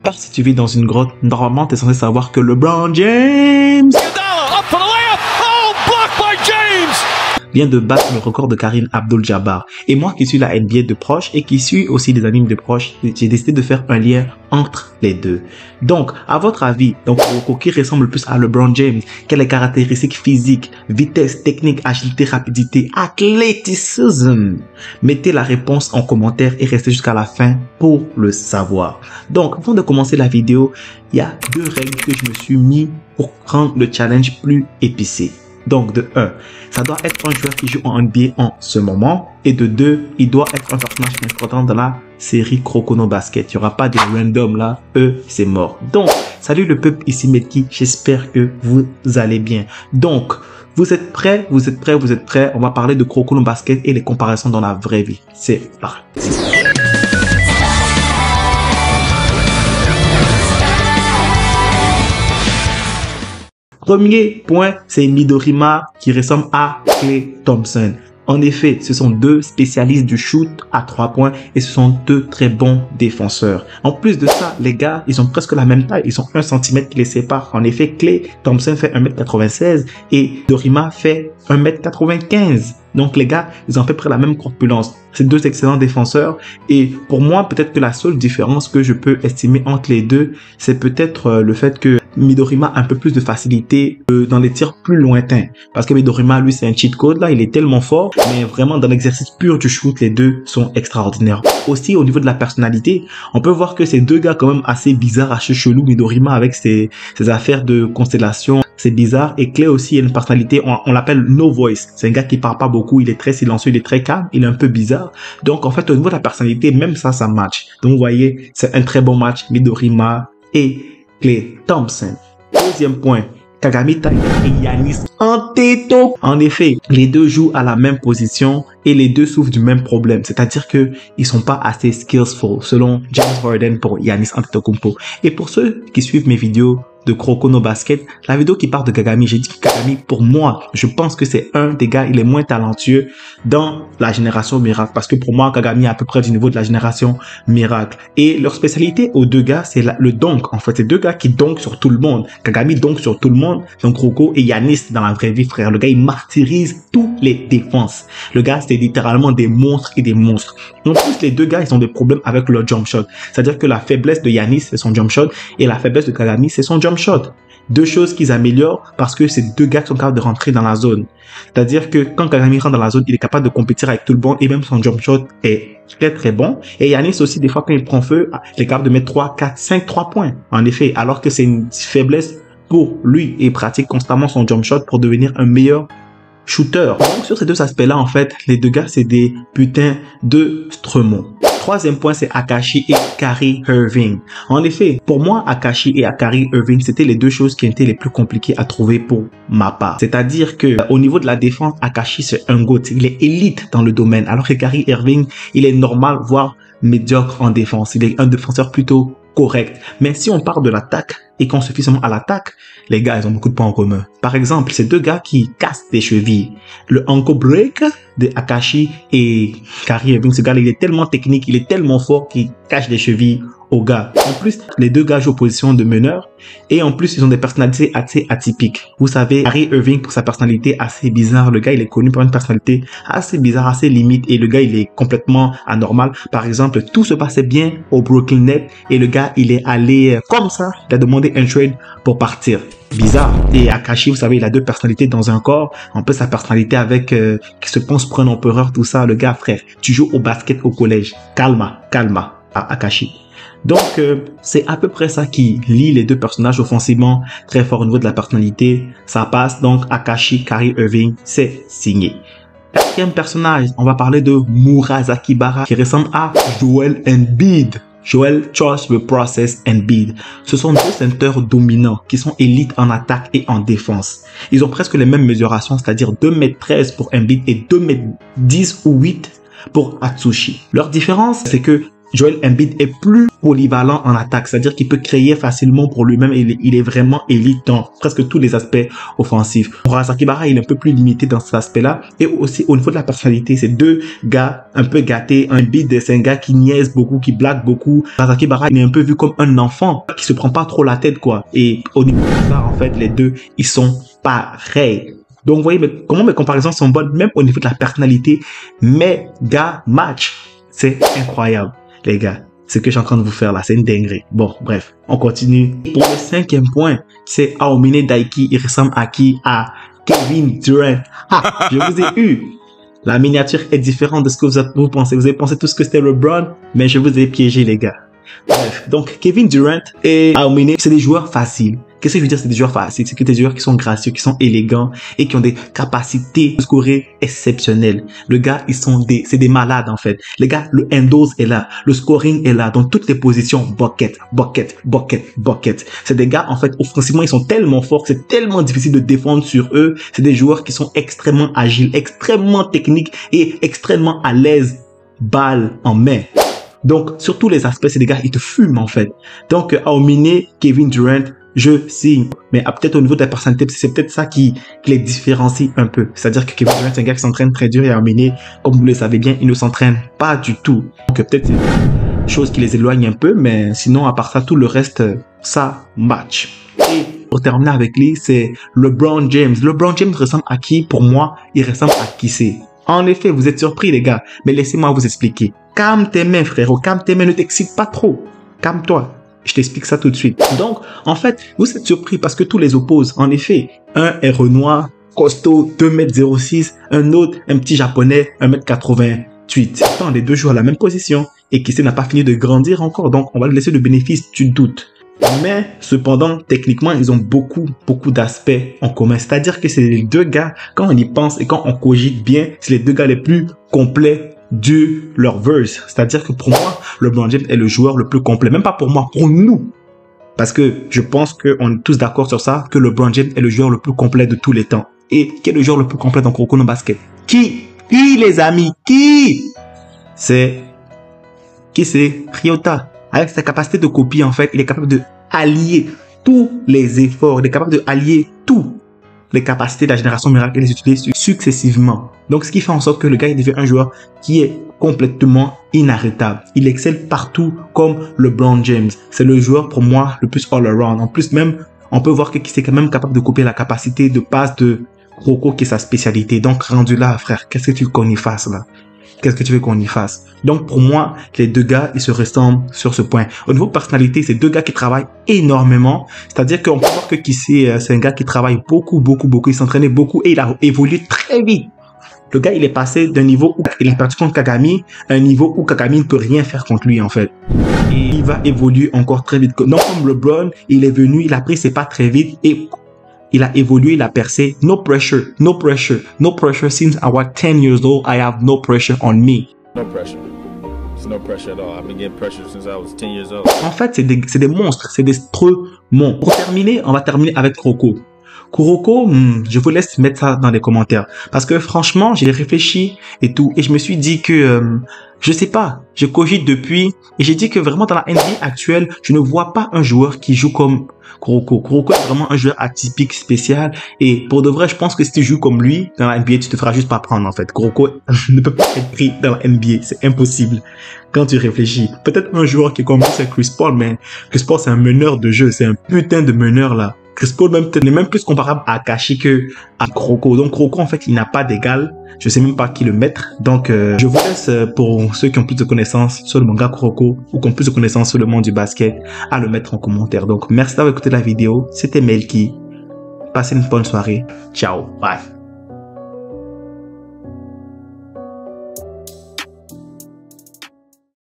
part si tu vis dans une grotte, normalement tu es censé savoir que LeBron James vient de battre le record de Kareem Abdul-Jabbar. Et moi qui suis la NBA de proche et qui suis aussi des animes de proche, j'ai décidé de faire un lien entre les deux. Donc, à votre avis, donc Kuroko qui ressemble le plus à LeBron James, quelles caractéristiques physiques, vitesse, technique, agilité, rapidité, athléticisme? Mettez la réponse en commentaire et restez jusqu'à la fin pour le savoir. Donc, avant de commencer la vidéo, il y a deux règles que je me suis mis pour rendre le challenge plus épicé. Donc, de 1, ça doit être un joueur qui joue en NBA en ce moment. Et de 2, il doit être un personnage important dans la série Kuroko no Basket. Il n'y aura pas de random là. C'est mort. Donc, salut le peuple, ici Medki. J'espère que vous allez bien. Donc, vous êtes prêts? Vous êtes prêts? Vous êtes prêts? On va parler de Kuroko no Basket et les comparaisons dans la vraie vie. C'est parti. Premier point, c'est Midorima qui ressemble à Klay Thompson. En effet, ce sont deux spécialistes du shoot à 3 points et ce sont deux très bons défenseurs. En plus de ça, les gars, ils ont presque la même taille. Ils ont 1 cm qui les sépare. En effet, Klay Thompson fait 1m96 et Dorima fait 1m95. Donc les gars, ils ont à peu près la même corpulence. C'est deux excellents défenseurs et pour moi, peut-être que la seule différence que je peux estimer entre les deux, c'est peut-être le fait que Midorima a un peu plus de facilité dans les tirs plus lointains. Parce que Midorima, lui, c'est un cheat code là, il est tellement fort, mais vraiment dans l'exercice pur du shoot, les deux sont extraordinaires. Aussi, au niveau de la personnalité, on peut voir que ces deux gars quand même assez bizarres, assez chelous. Midorima avec ses affaires de constellation, c'est bizarre. Et Klay aussi a une personnalité, on l'appelle no voice. C'est un gars qui parle pas beaucoup, il est très silencieux, il est très calme, il est un peu bizarre. Donc en fait, au niveau de la personnalité, même ça match. Donc vous voyez, c'est un très bon match, Midorima et Klay Thompson. Deuxième point, Kagami Taira et Giannis Antetokounmpo. En effet, les deux jouent à la même position et les deux souffrent du même problème. C'est-à-dire que ils sont pas assez skillful, selon James Harden pour Giannis Antetokounmpo. Et pour ceux qui suivent mes vidéos de Kuroko no Basket, la vidéo qui parle de Kagami, j'ai dit que Kagami, pour moi, je pense que c'est un des gars, il est moins talentueux dans la génération miracle. Parce que pour moi, Kagami est à peu près du niveau de la génération miracle. Et leur spécialité aux deux gars, c'est le dunk. En fait, c'est deux gars qui dunkent sur tout le monde. Kagami dunk sur tout le monde. Donc Kuroko et Giannis dans la vraie vie, frère. Le gars, il martyrise toutes les défenses. Le gars, c'est littéralement des monstres et des monstres. En plus, les deux gars, ils ont des problèmes avec leur jump shot. C'est-à-dire que la faiblesse de Giannis, c'est son jump shot. Et la faiblesse de Kagami, c'est son jump shot. Deux choses qu'ils améliorent parce que c'est deux gars qui sont capables de rentrer dans la zone. C'est-à-dire que quand Kagami rentre dans la zone, il est capable de compétir avec tout le monde et même son jump shot est très très bon. Et Giannis aussi, des fois quand il prend feu, il est capable de mettre 3, 4, 5, 3 points. En effet, alors que c'est une faiblesse pour lui et il pratique constamment son jump shot pour devenir un meilleur shooter. Donc sur ces deux aspects-là, en fait, les deux gars, c'est des putains de strumons. Troisième point, c'est Akashi et Kyrie Irving. En effet, pour moi, Akashi et Kyrie Irving, c'était les deux choses qui étaient les plus compliquées à trouver pour ma part. C'est-à-dire que au niveau de la défense, Akashi, c'est un GOAT. Il est élite dans le domaine. Alors que Kyrie Irving, il est normal, voire médiocre en défense. Il est un défenseur plutôt correct. Mais si on parle de l'attaque et qu'on se fie seulement à l'attaque, les gars, ils ont beaucoup de points en commun. Par exemple, ces deux gars qui cassent des chevilles. Le ankle break de Akashi et Kyrie Irving, ce gars, il est tellement technique, il est tellement fort qu'il cache des chevilles aux gars. En plus, les deux gars jouent en position de meneur et en plus, ils ont des personnalités assez atypiques. Vous savez, Kyrie Irving, pour sa personnalité assez bizarre, le gars, il est connu pour une personnalité assez bizarre, assez limite et le gars, il est complètement anormal. Par exemple, tout se passait bien au Brooklyn Nets et le gars, il est allé comme ça, il a demandé un trade pour partir. Bizarre. Et Akashi, vous savez, il a deux personnalités dans un corps. Un peu sa personnalité avec qui se pense pour un empereur, tout ça. Le gars, frère, tu joues au basket au collège. Calma, Akashi. Donc, c'est à peu près ça qui lie les deux personnages offensivement très fort au niveau de la personnalité. Ça passe donc Akashi, Kyrie Irving, c'est signé. Quatrième personnage, on va parler de Murasaki Bara qui ressemble à Joel Embiid. Joel Trust the Process Embiid. Ce sont deux centers dominants qui sont élites en attaque et en défense. Ils ont presque les mêmes mesurations, c'est-à-dire 2m13 pour Embiid et 2m10 ou 8 pour Atsushi. Leur différence, c'est que Joel Embiid est plus polyvalent en attaque, c'est-à-dire qu'il peut créer facilement pour lui-même et il est vraiment élite dans presque tous les aspects offensifs. Rasaki Bara, il est un peu plus limité dans cet aspect-là et aussi au niveau de la personnalité, c'est deux gars un peu gâtés. Embiid, c'est un gars qui niaise beaucoup, qui blague beaucoup. Rasaki Bara, il est un peu vu comme un enfant qui se prend pas trop la tête, quoi. Et au niveau de ça, en fait, les deux, ils sont pareils. Donc, vous voyez comment mes comparaisons sont bonnes, même au niveau de la personnalité. Méga match. C'est incroyable, les gars. Ce que je suis en train de vous faire là, c'est une dinguerie. Bon, bref, on continue. Pour le 5e point, c'est Aomine Daiki. Il ressemble à qui? À Kevin Durant. Ah, je vous ai eu. La miniature est différente de ce que vous pensez. Vous avez pensé tout ce que c'était LeBron, mais je vous ai piégé, les gars. Bref, donc Kevin Durant et Aomine, c'est des joueurs faciles. Qu'est-ce que je veux dire, c'est des joueurs faciles? C'est que des joueurs qui sont gracieux, qui sont élégants et qui ont des capacités de scorer exceptionnelles. Le gars, c'est des malades en fait. Les gars, le handles est là, le scoring est là, dans toutes les positions, bucket. C'est des gars, en fait, offensivement, ils sont tellement forts, c'est tellement difficile de défendre sur eux. C'est des joueurs qui sont extrêmement agiles, extrêmement techniques et extrêmement à l'aise, balle en main. Donc, sur tous les aspects, c'est des gars, ils te fument en fait. Donc, Aomine, Kevin Durant, je signe. Mais peut-être au niveau de la personnalité, c'est peut-être ça qui les différencie un peu. C'est-à-dire que Kevin Durant, c'est un gars qui s'entraîne très dur et Aomine, comme vous le savez bien, il ne s'entraîne pas du tout. Donc peut-être c'est une chose qui les éloigne un peu, mais sinon, à part ça, tout le reste, ça match. Et pour terminer avec lui, c'est LeBron James. LeBron James ressemble à qui? Pour moi, il ressemble à qui c'est. En effet, vous êtes surpris les gars, mais laissez-moi vous expliquer. Calme tes mains frérot, calme tes mains, ne t'excite pas trop. Calme-toi. Je t'explique ça tout de suite. Donc, en fait, vous êtes surpris parce que tous les opposent. En effet, un est Renoir, costaud, 2m06, un autre, un petit japonais, 1m88. Pourtant, les deux jouent à la même position et Kissé n'a pas fini de grandir encore, donc on va lui laisser le bénéfice du doute. Mais, cependant, techniquement, ils ont beaucoup d'aspects en commun. C'est-à-dire que c'est les deux gars, quand on y pense et quand on cogite bien, c'est les deux gars les plus complets de leur verse. C'est-à-dire que pour moi, LeBron James est le joueur le plus complet. Même pas pour moi, pour nous. Parce que je pense qu'on est tous d'accord sur ça, que LeBron James est le joueur le plus complet de tous les temps. Et qui est le joueur le plus complet dans Kuroko no Basket? Qui, les amis? Qui? C'est Ryota. Avec sa capacité de copie, en fait, il est capable de allier tous les efforts. Il est capable de allier toutes les capacités de la génération miracle et les utiliser successivement. Donc, ce qui fait en sorte que le gars, il devient un joueur qui est complètement inarrêtable. Il excelle partout comme LeBron James. C'est le joueur, pour moi, le plus all-around. En plus, même, on peut voir qu'il est quand même capable de copier la capacité de passe de Kuroko, qui est sa spécialité. Donc, rendu là, frère, qu'est-ce que tu veux qu'on y fasse, là? Qu'est-ce que tu veux qu'on y fasse? Donc, pour moi, les deux gars, ils se ressemblent sur ce point. Au niveau personnalité, c'est deux gars qui travaillent énormément. C'est-à-dire qu'on peut voir que Kissé, c'est un gars qui travaille beaucoup. Il s'entraînait beaucoup et il a évolué très vite. Le gars, il est passé d'un niveau où il a perdu contre Kagami à un niveau où Kagami ne peut rien faire contre lui, en fait. Et il va évoluer encore très vite. Non, comme LeBron, il est venu, il a pris ses pas très vite et il a évolué, il a percé. No pressure since I was 10 years old. I have no pressure on me. No pressure. There's no pressure at all. I've been getting pressure since I was 10 years old. En fait, c'est des monstres, c'est des stremons. Pour terminer, on va terminer avec Kuroko. Kuroko, je vous laisse mettre ça dans les commentaires. Parce que franchement, j'ai réfléchi et tout. Et je me suis dit que, je sais pas, je cogite depuis. Et j'ai dit que vraiment dans la NBA actuelle, je ne vois pas un joueur qui joue comme Kuroko. Kuroko est vraiment un joueur atypique, spécial. Et pour de vrai, je pense que si tu joues comme lui, dans la NBA, tu te feras juste pas prendre en fait. Kuroko ne peut pas être pris dans la NBA. C'est impossible. Quand tu réfléchis. Peut-être un joueur qui est comme lui, c'est Chris Paul. Mais Chris Paul, c'est un meneur de jeu. C'est un putain de meneur là. Chris Paul n'est même plus comparable à Akashi que à Kuroko. Donc Kuroko, en fait, il n'a pas d'égal. Je sais même pas qui le mettre. Donc, je vous laisse pour ceux qui ont plus de connaissances sur le manga Kuroko ou qui ont plus de connaissances sur le monde du basket à le mettre en commentaire. Donc, merci d'avoir écouté la vidéo. C'était Melky. Passez une bonne soirée. Ciao. Bye.